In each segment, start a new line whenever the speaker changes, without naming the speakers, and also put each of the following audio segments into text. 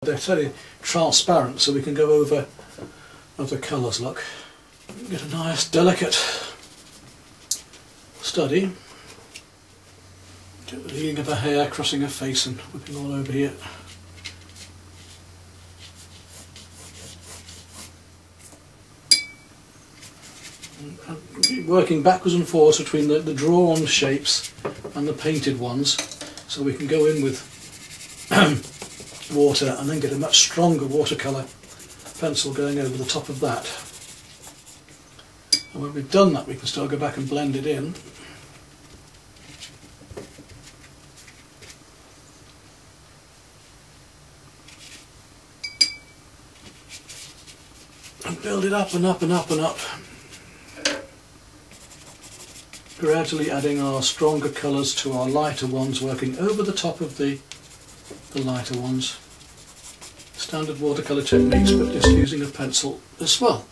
They're totally transparent, so we can go over other colours. Look, get a nice delicate study. Get the leading of her hair, crossing her face and whipping all over here. And working backwards and forwards between the drawn shapes and the painted ones, so we can go in with water and then get a much stronger watercolour pencil going over the top of that. And when we've done that, we can still go back and blend it in. And build it up and up and up and up. Gradually adding our stronger colours to our lighter ones, working over the top of the lighter ones. Standard watercolour techniques, but just using a pencil as well.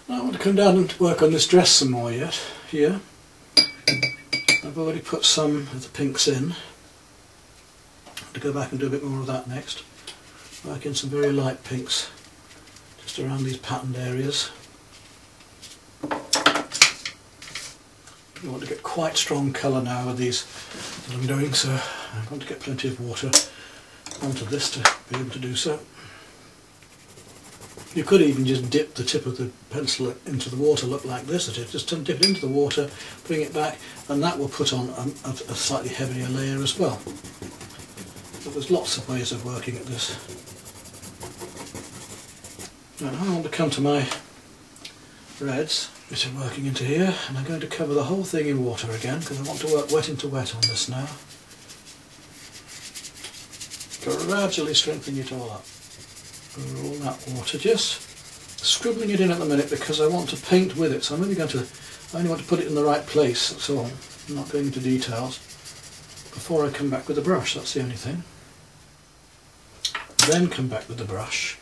Now I want to come down and work on this dress some more yet. Here I've already put some of the pinks in. To go back and do a bit more of that next. Work in some very light pinks just around these patterned areas. I want to get quite strong colour now with these that I'm doing, so I want to get plenty of water onto this to be able to do so. You could even just dip the tip of the pencil into the water, look like this, just dip it into the water, bring it back, and that will put on a slightly heavier layer as well. But there's lots of ways of working at this. Now I want to come to my reds, which are working into here, and I'm going to cover the whole thing in water again because I want to work wet into wet on this now. Gradually strengthening it all up. Over all that water, just scribbling it in at the minute because I want to paint with it, so I only want to put it in the right place, so I'm not going into details before I come back with the brush, that's the only thing. Then come back with the brush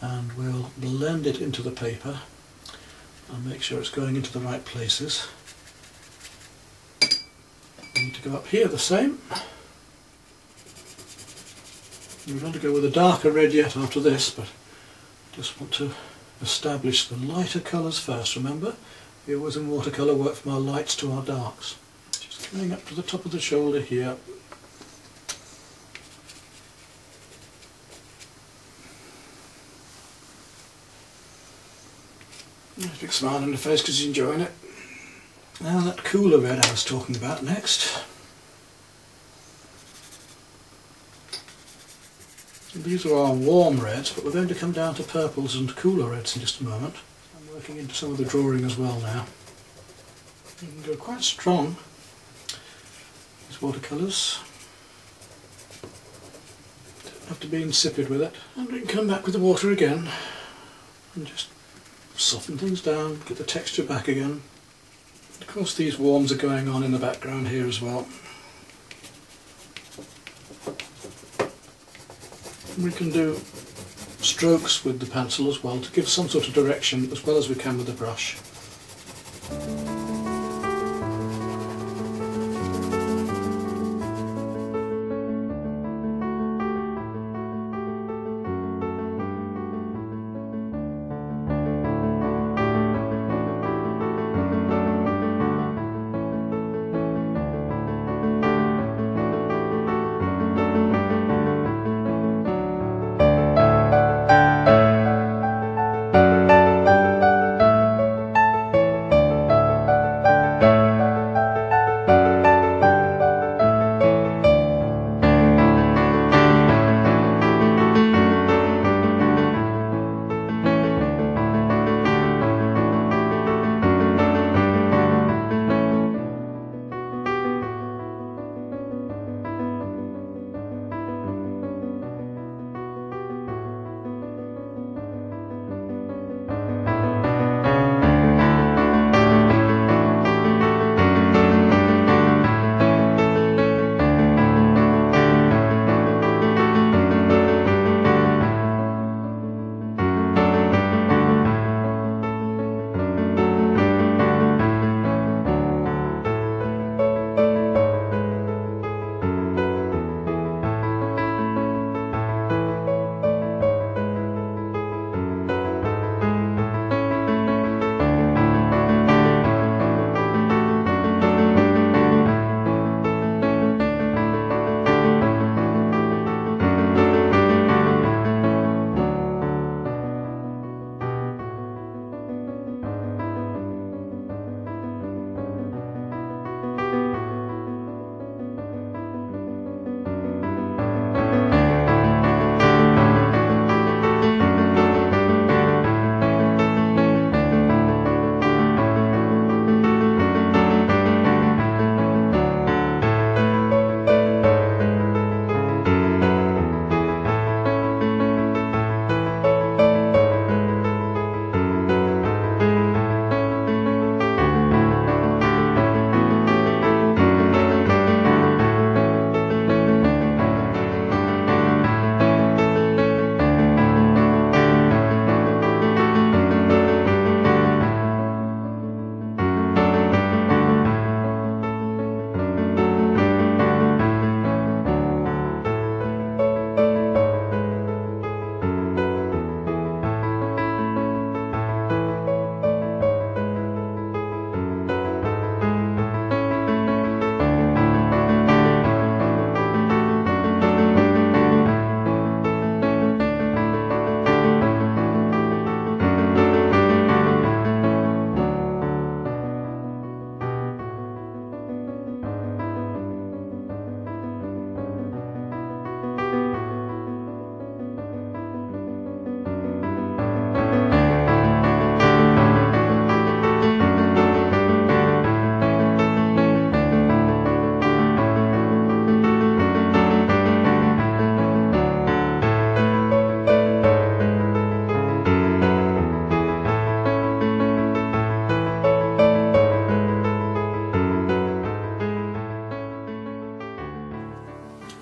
and we'll blend it into the paper and make sure it's going into the right places. We need to go up here the same. We're going to go with a darker red yet after this, but just want to establish the lighter colours first. Remember, we always in watercolour work from our lights to our darks. Just coming up to the top of the shoulder here. Nice big smile on the face because he's enjoying it. Now that cooler red I was talking about next. These are our warm reds, but we're going to come down to purples and cooler reds in just a moment. I'm working into some of the drawing as well now. You can go quite strong, these watercolours. Don't have to be insipid with it. And we can come back with the water again and just soften things down, get the texture back again. Of course these warms are going on in the background here as well. We can do strokes with the pencil as well to give some sort of direction as well as we can with the brush.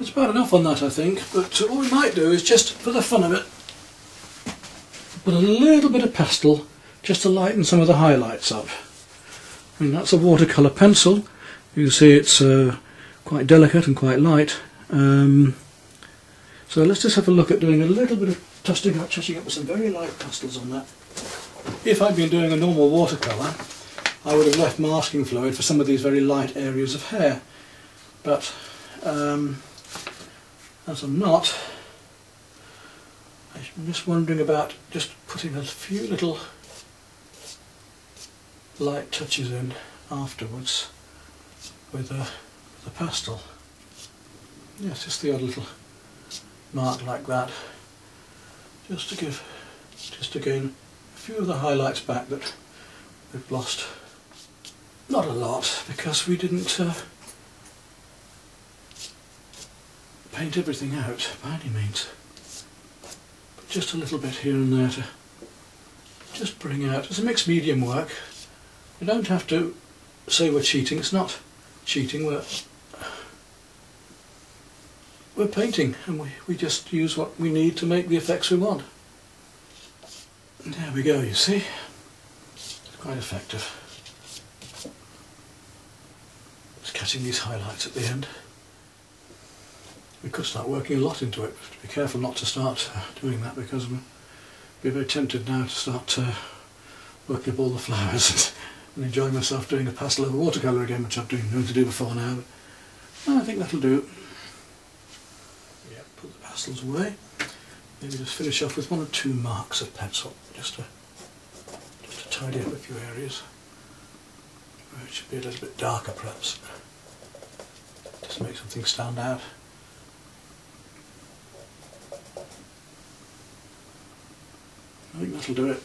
It's about enough on that, I think, but what we might do is just, for the fun of it, put a little bit of pastel just to lighten some of the highlights up. And that's a watercolour pencil. You can see it's quite delicate and quite light. So let's just have a look at doing a little bit of touching up with some very light pastels on that. If I'd been doing a normal watercolour, I would have left masking fluid for some of these very light areas of hair. But as I'm not, I'm just wondering about just putting a few little light touches in afterwards with the pastel. Yes, just the odd little mark like that, just to gain a few of the highlights back that we've lost. Not a lot, because we didn't paint everything out by any means, but just a little bit here and there to just bring out. It's a mixed medium work. We don't have to say we're cheating. It's not cheating. We're painting, and we just use what we need to make the effects we want. And there we go, you see. It's quite effective. Just catching these highlights at the end. We could start working a lot into it. Be careful not to start doing that, because we'll be very tempted now to start working up all the flowers and enjoying myself doing a pastel over watercolour again, which I've been known to do before now. But I think that'll do. Yeah, put the pastels away. Maybe just finish off with one or two marks of pencil, just to tidy up a few areas where it should be a little bit darker, perhaps. Just make something stand out. I think that'll do it.